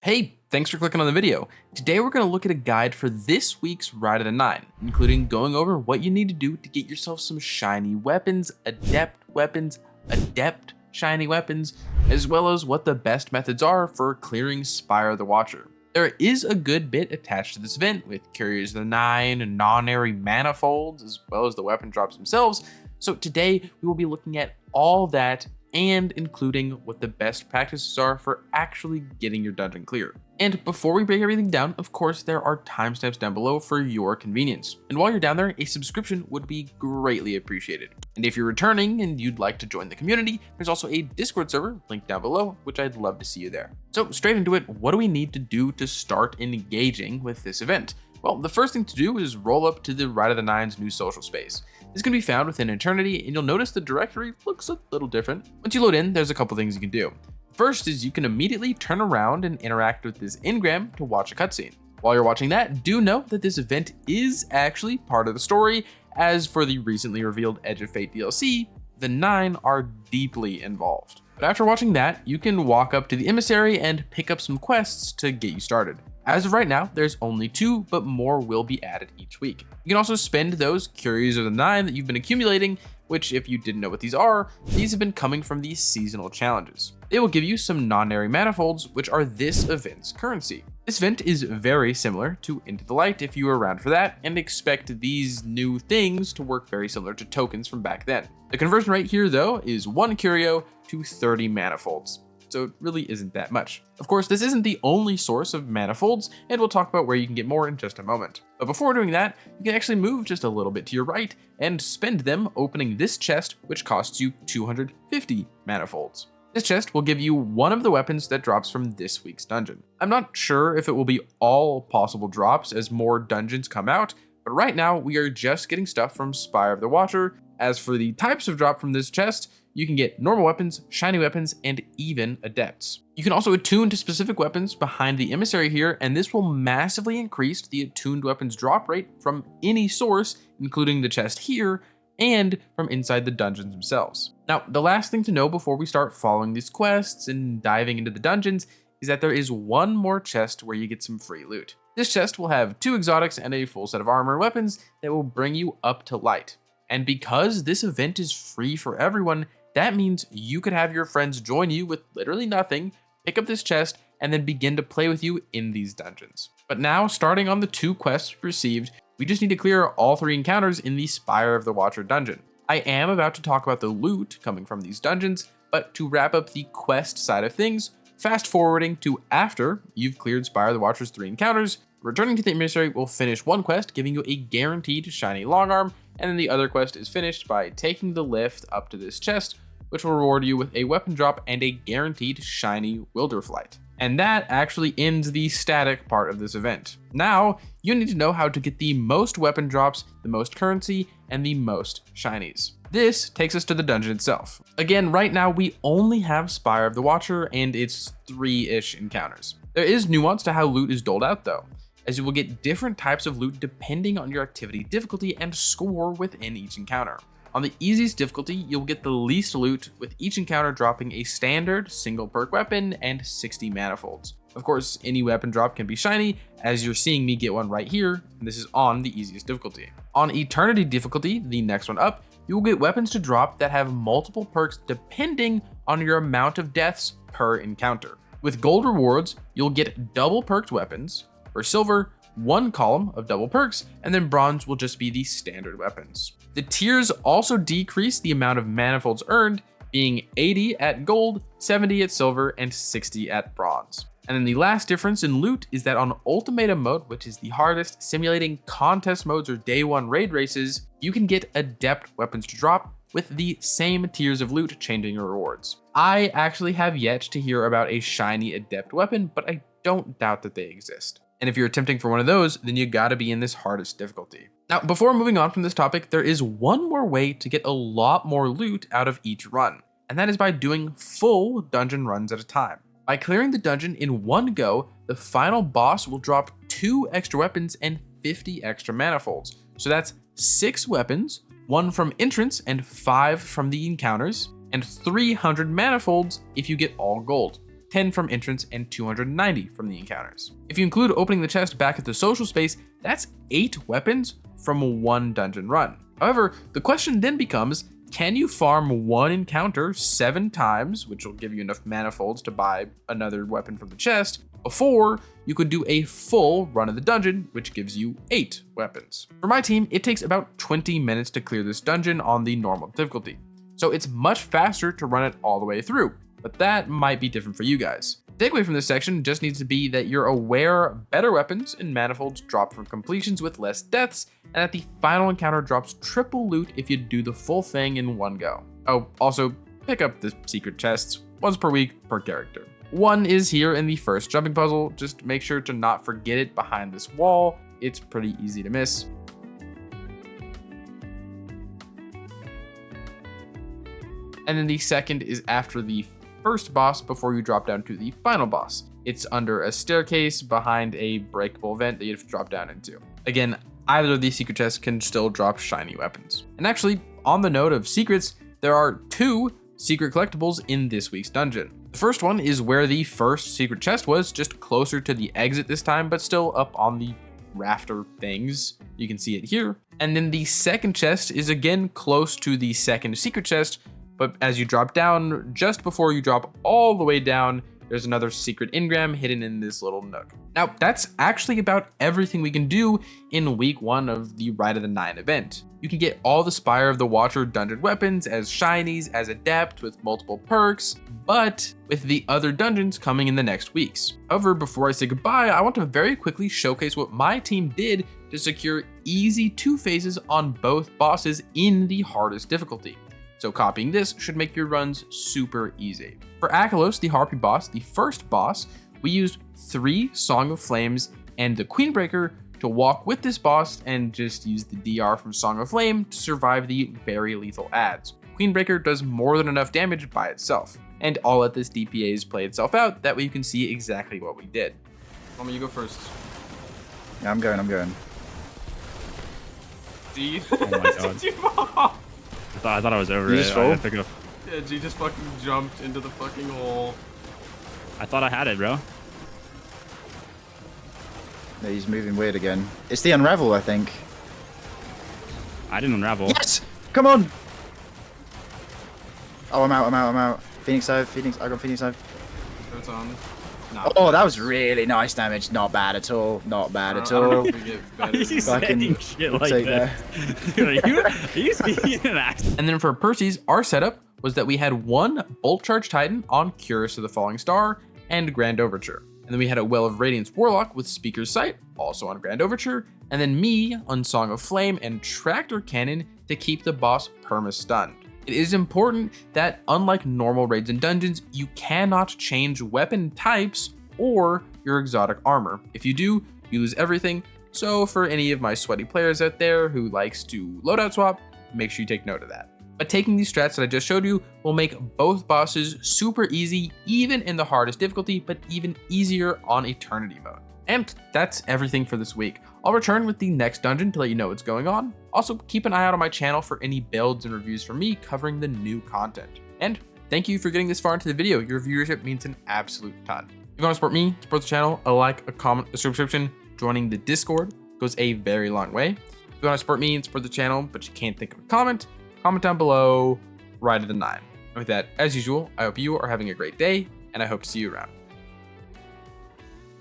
Hey, thanks for clicking on the video. Today we're going to look at a guide for this week's Rite of the Nine, including going over what you need to do to get yourself some shiny weapons, adept shiny weapons, as well as what the best methods are for clearing Spire the Watcher. There is a good bit attached to this event with Curious of the Nine and non-airy Manifolds, as well as the weapon drops themselves. So today we will be looking at all that and including what the best practices are for actually getting your dungeon clear. And before we break everything down, of course, there are timestamps down below for your convenience. And while you're down there, a subscription would be greatly appreciated. And if you're returning and you'd like to join the community, there's also a Discord server linked down below, which I'd love to see you there. So straight into it, what do we need to do to start engaging with this event? Well, the first thing to do is roll up to the Rite of the Nine's new social space. This can be found within Eternity, and you'll notice the directory looks a little different. Once you load in, there's a couple things you can do. First is you can immediately turn around and interact with this engram to watch a cutscene. While you're watching that, do note that this event is actually part of the story, as for the recently revealed Edge of Fate DLC, the Nine are deeply involved. But after watching that, you can walk up to the emissary and pick up some quests to get you started. As of right now, there's only 2, but more will be added each week. You can also spend those Curious of the Nine that you've been accumulating, which if you didn't know what these are, these have been coming from these seasonal challenges. They will give you some non-airy Manifolds, which are this event's currency. This event is very similar to Into the Light if you were around for that, and expect these new things to work very similar to tokens from back then. The conversion rate here though is 1 curio to 30 Manifolds. So it really isn't that much. Of course, this isn't the only source of Manifolds, and we'll talk about where you can get more in just a moment. But before doing that, you can actually move just a little bit to your right and spend them opening this chest, which costs you 250 Manifolds. This chest will give you one of the weapons that drops from this week's dungeon. I'm not sure if it will be all possible drops as more dungeons come out, but right now we are just getting stuff from Spire of the Watcher. As for the types of drop from this chest, you can get normal weapons, shiny weapons, and even adepts. You can also attune to specific weapons behind the emissary here, and this will massively increase the attuned weapons drop rate from any source, including the chest here, and from inside the dungeons themselves. Now, the last thing to know before we start following these quests and diving into the dungeons is that there is one more chest where you get some free loot. This chest will have 2 exotics and a full set of armor and weapons that will bring you up to light. And because this event is free for everyone, that means you could have your friends join you with literally nothing, pick up this chest, and then begin to play with you in these dungeons. But now, starting on the 2 quests received, we just need to clear all 3 encounters in the Spire of the Watcher dungeon. I am about to talk about the loot coming from these dungeons, but to wrap up the quest side of things, fast forwarding to after you've cleared Spire of the Watcher's 3 encounters, returning to the emissary will finish one quest, giving you a guaranteed shiny longarm, and then the other quest is finished by taking the lift up to this chest, which will reward you with a weapon drop and a guaranteed shiny Wilderflight. And that actually ends the static part of this event. Now, you need to know how to get the most weapon drops, the most currency, and the most shinies. This takes us to the dungeon itself. Again, right now we only have Spire of the Watcher and its 3-ish encounters. There is nuance to how loot is doled out though, as you will get different types of loot depending on your activity difficulty and score within each encounter. On the easiest difficulty, you'll get the least loot, with each encounter dropping a standard single perk weapon and 60 Manifolds. Of course, any weapon drop can be shiny, as you're seeing me get one right here, and this is on the easiest difficulty. On Eternity difficulty, the next one up, you will get weapons to drop that have multiple perks depending on your amount of deaths per encounter. With gold rewards, you'll get double perked weapons. For silver, 1 column of double perks, and then bronze will just be the standard weapons. The tiers also decrease the amount of Manifolds earned, being 80 at gold, 70 at silver, and 60 at bronze. And then the last difference in loot is that on Ultimatum mode, which is the hardest, simulating contest modes or day 1 raid races, you can get adept weapons to drop with the same tiers of loot changing your rewards. I actually have yet to hear about a shiny adept weapon, but I don't doubt that they exist. And if you're attempting for one of those, then you gotta be in this hardest difficulty. Now, before moving on from this topic, there is one more way to get a lot more loot out of each run, and that is by doing full dungeon runs at a time. By clearing the dungeon in one go, the final boss will drop 2 extra weapons and 50 extra Manifolds. So that's 6 weapons, 1 from entrance and 5 from the encounters, and 300 Manifolds if you get all gold. 10 from entrance, and 290 from the encounters. If you include opening the chest back at the social space, that's 8 weapons from 1 dungeon run. However, the question then becomes, can you farm 1 encounter 7 times, which will give you enough manifolds to buy another weapon from the chest, before you could do a full run of the dungeon, which gives you 8 weapons. For my team, it takes about 20 minutes to clear this dungeon on the normal difficulty, so it's much faster to run it all the way through, but that might be different for you guys. The takeaway from this section just needs to be that you're aware better weapons and manifolds drop from completions with less deaths, and that the final encounter drops triple loot if you do the full thing in one go. Oh, also pick up the secret chests once per week per character. One is here in the first jumping puzzle. Just make sure to not forget it behind this wall. It's pretty easy to miss. And then the second is after the first boss before you drop down to the final boss. It's under a staircase behind a breakable vent that you have to drop down into. Again, either of these secret chests can still drop shiny weapons. And actually, on the note of secrets, there are 2 secret collectibles in this week's dungeon. The first one is where the first secret chest was, just closer to the exit this time, but still up on the rafter things. You can see it here. And then the second chest is again close to the second secret chest, but as you drop down, just before you drop all the way down, there's another secret engram hidden in this little nook. Now, that's actually about everything we can do in week 1 of the Rite of the 9 event. You can get all the Spire of the Watcher dungeon weapons as Shinies, as Adept with multiple perks, but with the other dungeons coming in the next weeks. However, before I say goodbye, I want to very quickly showcase what my team did to secure easy 2 phases on both bosses in the hardest difficulty. So copying this should make your runs super easy. For Akelous, the Harpy boss, the first boss, we used 3 Song of Flames and the Queenbreaker to walk with this boss and just use the DR from Song of Flame to survive the very lethal adds. Queenbreaker does more than enough damage by itself. And I'll let this DPAs play itself out, that way you can see exactly what we did. Homie, you go first. Yeah, I'm going. D. Oh my god. I thought I was over it. I had to go. Yeah, G just fucking jumped into the fucking hole. I thought I had it, bro. Yeah, he's moving weird again. It's the unravel, I think. I didn't unravel. Yes! Come on! Oh, I'm out. Phoenix Hive, I got Phoenix Hive. That's on. Oh, that was really nice damage. Not bad at all. Not bad at all. Are you saying shit like that? Dude, are you speaking an accent? And then for Persys, our setup was that we had 1 Bolt Charge Titan on Curus of the Falling Star and Grand Overture. And then we had a Well of Radiance Warlock with Speaker's Sight, also on Grand Overture. And then me on Song of Flame and Tractor Cannon to keep the boss perma-stunned. It is important that, unlike normal raids and dungeons, you cannot change weapon types or your exotic armor. If you do, you lose everything. So for any of my sweaty players out there who likes to loadout swap, make sure you take note of that. But taking these strats that I just showed you will make both bosses super easy, even in the hardest difficulty, but even easier on Eternity mode. And that's everything for this week. I'll return with the next dungeon to let you know what's going on. Also, keep an eye out on my channel for any builds and reviews from me covering the new content. And thank you for getting this far into the video. Your viewership means an absolute ton. If you want to support me, support the channel, a like, a comment, a subscription, joining the Discord goes a very long way. If you want to support me and support the channel, but you can't think of a comment down below, Rite of the 9. And with that, as usual, I hope you are having a great day, and I hope to see you around.